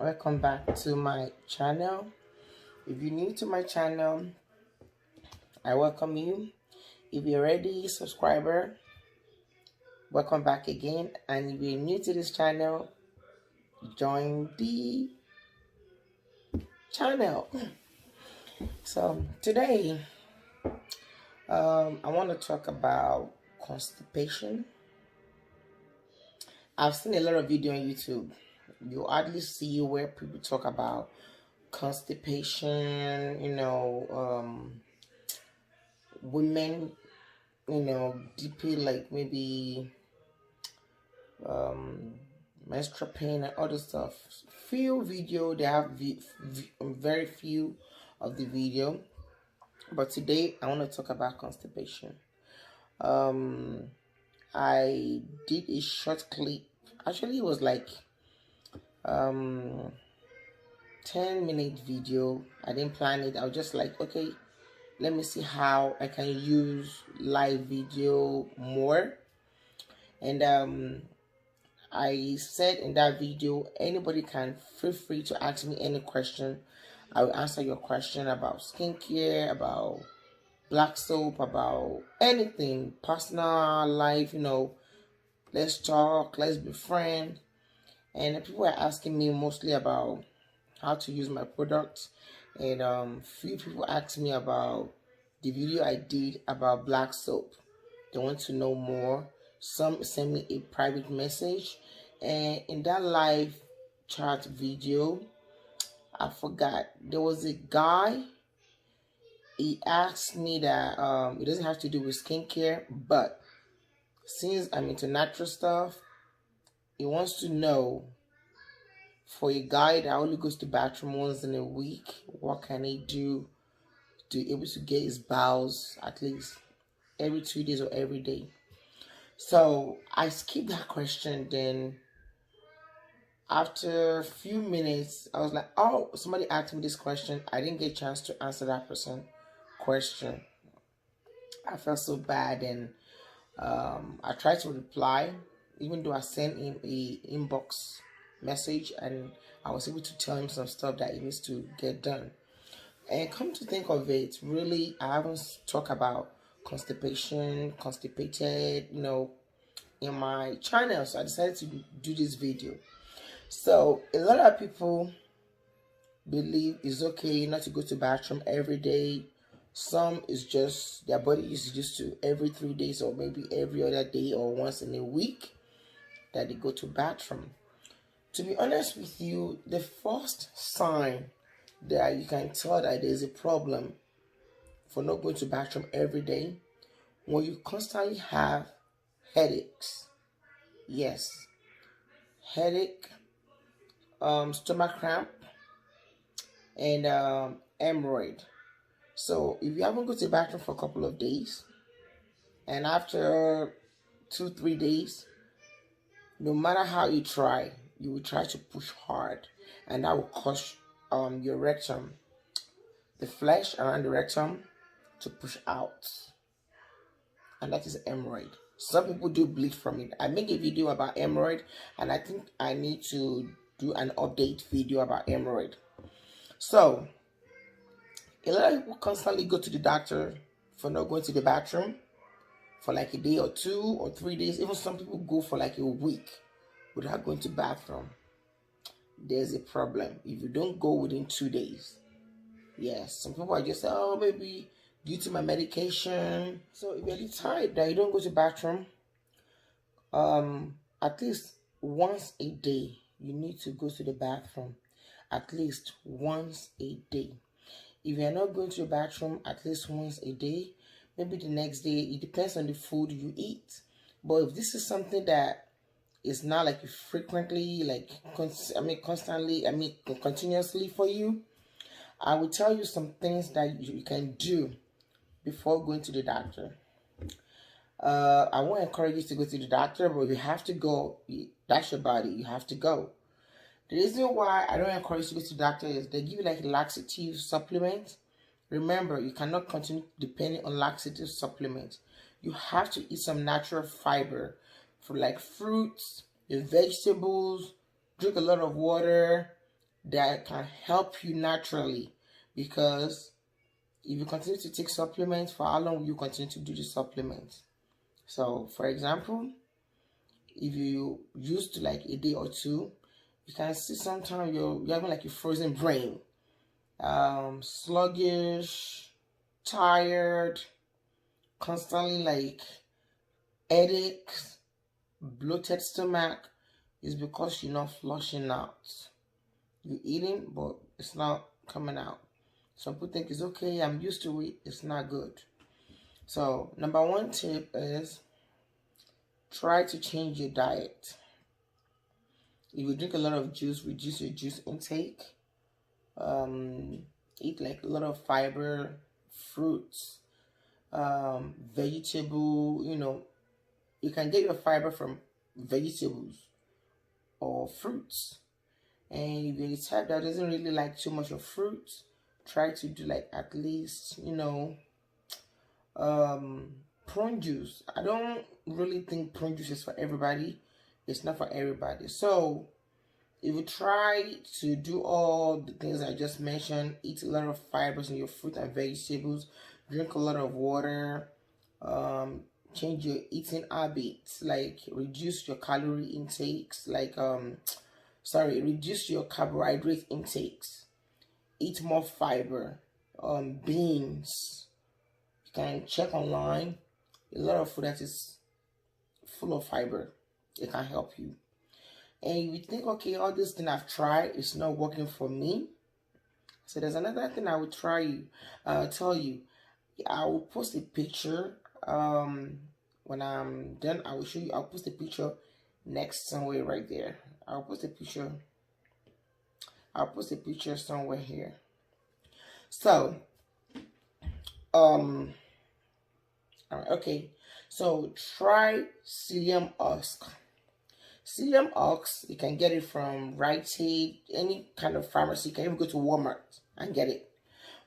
Welcome back to my channel. If you're new to my channel, I welcome you. If you're already a subscriber, welcome back again. And if you're new to this channel, join the channel. So today I want to talk about constipation. I've seen a lot of video on YouTube. You hardly see where people talk about constipation, women, deeply, like maybe menstrual pain and other stuff. Few video, they have very few of the video, but today I want to talk about constipation. I did a short clip. Actually, it was like 10-minute video. I didn't plan it. I was just like, okay, let me see how I can use live video more. And I said in that video, anybody can feel free to ask me any question. I will answer your question about skincare, about black soap, about anything, personal life, let's talk, let's be friends. And people are asking me mostly about how to use my products. And few people asked me about the video I did about black soap. They want to know more. Some send me a private message. And in that live chat video, I forgot, there was a guy. He asked me that it doesn't have to do with skincare, but since I'm into natural stuff, he wants to know, for a guy that only goes to bathroom once in a week, what can he do to be able to get his bowels at least every 2 days or every day? So I skipped that question. Then after a few minutes, I was like, oh, somebody asked me this question. I didn't get a chance to answer that person question. I felt so bad, and I tried to reply, even though I sent him a inbox message, and I was able to tell him some stuff that he needs to get done. And come to think of it, really, I haven't talked about constipation, constipated, in my channel. So I decided to do this video. So a lot of people believe it's okay not to go to bathroom every day. Some is just their body is used to every 3 days or maybe every other day or once in a week that they go to bathroom. To be honest with you, the first sign that you can tell that there's a problem for not going to bathroom every day, when you constantly have headaches. Yes, headache, stomach cramp, and hemorrhoid. So if you haven't gone to the bathroom for a couple of days, and after 2-3 days, no matter how you try, you will try to push hard, and that will cause your rectum, the flesh around the rectum, to push out, and that is hemorrhoid. Some people do bleed from it. I make a video about hemorrhoid, and I think I need to do an update video about hemorrhoid. So a lot of people constantly go to the doctor for not going to the bathroom for like a day or 2 or 3 days. Even some people go for like a week without going to the bathroom. There's a problem if you don't go within 2 days. Yes, some people are just saying, oh, maybe due to my medication. So if you're tired that you don't go to the bathroom, at least once a day, you need to go to the bathroom. At least once a day. If you're not going to the bathroom at least once a day, maybe the next day, it depends on the food you eat. But if this is something that is not like frequently, like constantly, continuously for you, I will tell you some things that you can do before going to the doctor. I won't encourage you to go to the doctor, but you have to go. That's your body. You have to go. The reason why I don't encourage you to go to the doctor is they give you like a laxative supplement. Remember, you cannot continue depending on laxative supplements. You have to eat some natural fiber, for like fruits, your vegetables, drink a lot of water, that can help you naturally. Because if you continue to take supplements, for how long will you continue to do the supplements? So, for example, if you used to like a day or two, you can see sometimes you're having like a frozen brain, sluggish, tired, constantly like headaches, bloated stomach. Is because you're not flushing out. You're eating, but it's not coming out. Some people think it's okay, I'm used to it. It's not good. So, number one tip is try to change your diet. If you drink a lot of juice, reduce your juice intake. Eat like a lot of fiber, fruits, vegetable. You can get your fiber from vegetables or fruits. And if you're the type that doesn't really like too much of fruits, try to do like at least, prune juice. I don't really think prune juice is for everybody. It's not for everybody. So if you try to do all the things I just mentioned, eat a lot of fibers in your fruit and vegetables, drink a lot of water, change your eating habits, like reduce your calorie intakes, reduce your carbohydrate intakes, eat more fiber, beans. You can check online, a lot of food that is full of fiber. It can help you. And if you think, okay, all this thing I've tried is not working for me, so there's another thing I will tell you. I will post a picture. When I'm done, I will show you. I'll post a picture next somewhere right there. I'll post a picture somewhere here. So, okay. So try psyllium husk. Psyllium husk, you can get it from Rite Aid, any kind of pharmacy. You can even go to Walmart and get it.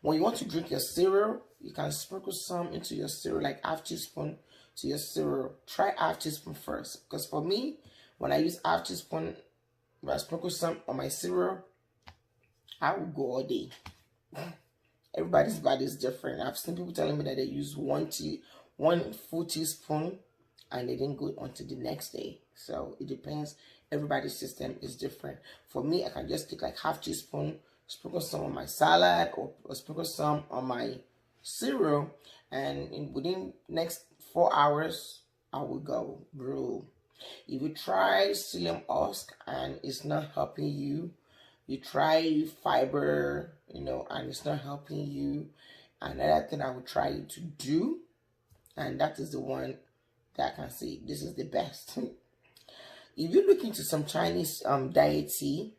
When you want to drink your cereal, you can sprinkle some into your cereal, like half teaspoon to your cereal. Try half teaspoon first, because for me, when I use half teaspoon, when I sprinkle some on my cereal, I will go all day. Everybody's body is different. I've seen people telling me that they use one full teaspoon and they didn't go until the next day. So it depends. Everybody's system is different. For me, I can just take like half teaspoon, sprinkle some on my salad, or sprinkle some on my cereal, and within next 4 hours, I will go brew. If you try psyllium husk and it's not helping you, you try fiber, and it's not helping you, another thing I would try you to do, and that is the one that I can say this is the best. If you look into some Chinese diet tea,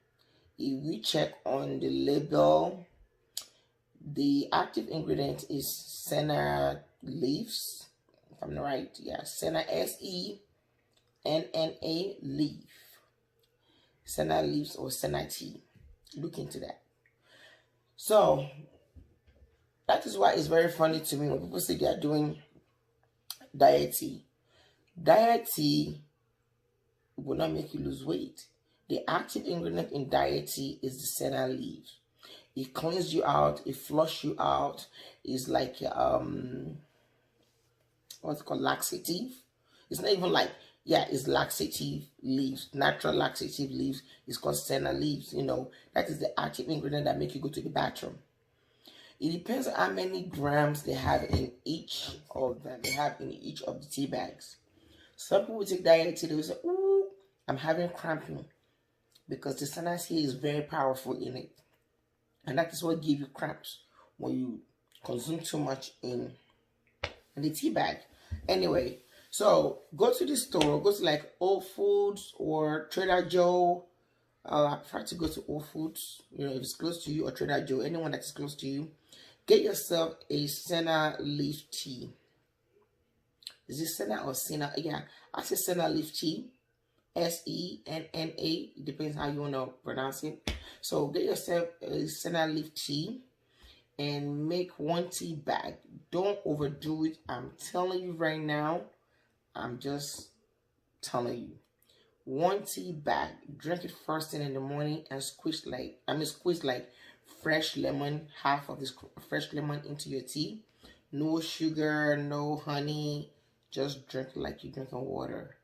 if we check on the label, the active ingredient is senna leaves. If I'm right, yeah, senna, SENNA leaf. Senna leaves or senna tea. Look into that. So that is why it's very funny to me when people say they are doing diet tea. Diet tea will not make you lose weight. The active ingredient in diet tea is the senna leaf. It cleans you out, it flushes you out. It's like what's it called, laxative. It's not even like, yeah, it's laxative leaves, natural laxative leaves. It's called senna leaves. That is the active ingredient that make you go to the bathroom. It depends on how many grams they have in each of them. They have in each of the tea bags. Some people take diet tea, they will say, "Ooh, I'm having cramping," because the senna tea is very powerful in it, and that is what gives you cramps when you consume too much in the tea bag. Anyway, so go to the store, go to like Whole Foods or Trader Joe. I prefer to go to Whole Foods, if it's close to you, or Trader Joe, anyone that is close to you. Get yourself a senna leaf tea. Is it senna or senna? Yeah, I say senna leaf tea. SENNA. It depends how you want to pronounce it. So get yourself a senna leaf tea and make one tea bag. Don't overdo it. I'm telling you right now. I'm just telling you. 1 tea bag. Drink it first thing in the morning and squeeze like fresh lemon, half of this fresh lemon into your tea. No sugar, no honey. Just drink it like you're drinking water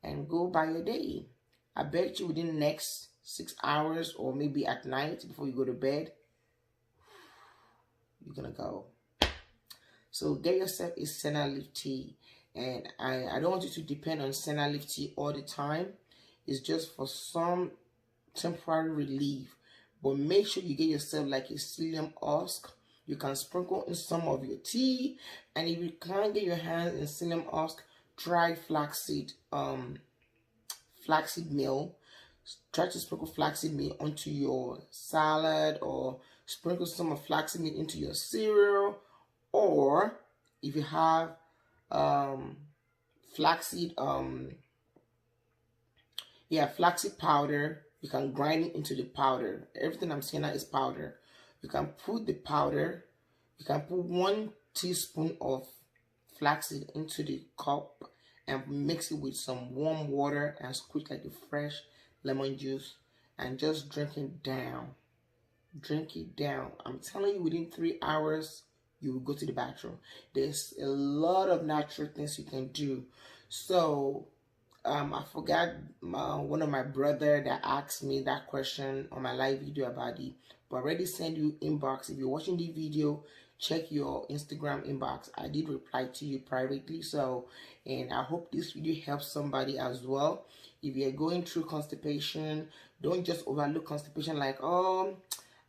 and go by your day. I bet you within the next 6 hours or maybe at night before you go to bed, you're gonna go. So get yourself a senna leaf tea. And I don't want you to depend on senna leaf tea all the time. It's just for some temporary relief. But make sure you get yourself like a psyllium husk. You can sprinkle in some of your tea. And if you can't get your hands in psyllium husk, try flaxseed meal. Try to sprinkle flaxseed meal onto your salad, or sprinkle some of flaxseed meal into your cereal. Or if you have flaxseed powder, you can grind it into the powder. Everything I'm saying now is powder. You can put the powder, you can put 1 teaspoon of flaxseed into the cup and mix it with some warm water and squeeze like a fresh lemon juice and just drink it down. Drink it down. I'm telling you, within 3 hours you will go to the bathroom. There's a lot of natural things you can do. So I forgot one of my brother that asked me that question on my live video about it, but I already sent you inbox. If you're watching the video, check your Instagram inbox. I did reply to you privately. So, and I hope this video helps somebody as well. If you're going through constipation, don't just overlook constipation like, oh,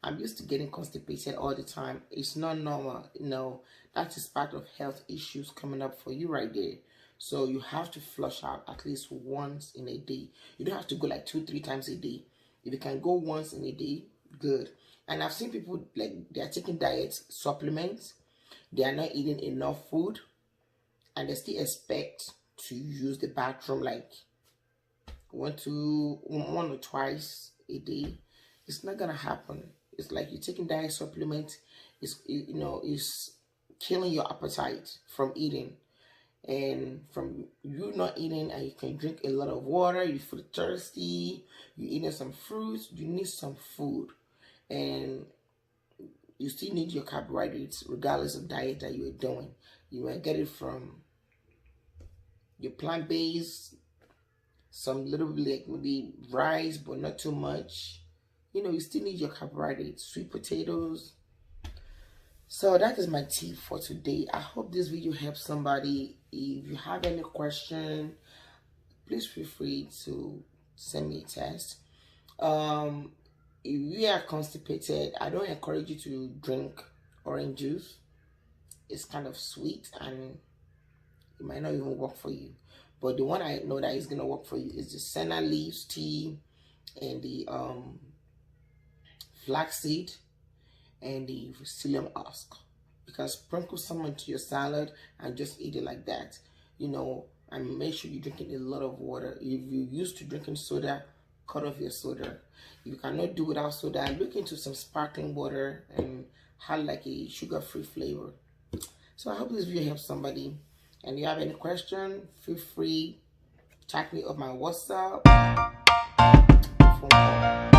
I'm used to getting constipated all the time. It's not normal. No, that is part of health issues coming up for you right there. So you have to flush out at least once in a day. You don't have to go like 2-3 times a day. If you can go once in a day, good. And I've seen people like they're taking diet supplements. They are not eating enough food, and they still expect to use the bathroom like 1 or twice a day. It's not gonna happen. It's like you're taking diet supplements. It's killing your appetite from eating, and from you not eating, and you can drink a lot of water. You feel thirsty. You eating some fruits. You need some food, and you still need your carbohydrates regardless of diet that you are doing. You might get it from your plant-based, some little bit like maybe rice, but not too much. You still need your carbohydrates, sweet potatoes. So that is my tip for today. I hope this video helps somebody. If you have any question, please feel free to send me a text. If you are constipated, I don't encourage you to drink orange juice. It's kind of sweet and it might not even work for you. But the one I know that is gonna work for you is the senna leaves tea and the flaxseed and the psyllium husk. You can sprinkle some into your salad and just eat it like that. And make sure you're drinking a lot of water. If you're used to drinking soda, cut off your soda. If you cannot do without soda, look into some sparkling water and have like a sugar-free flavor. So I hope this video helps somebody. And if you have any question, feel free, chat me up my WhatsApp, phone call.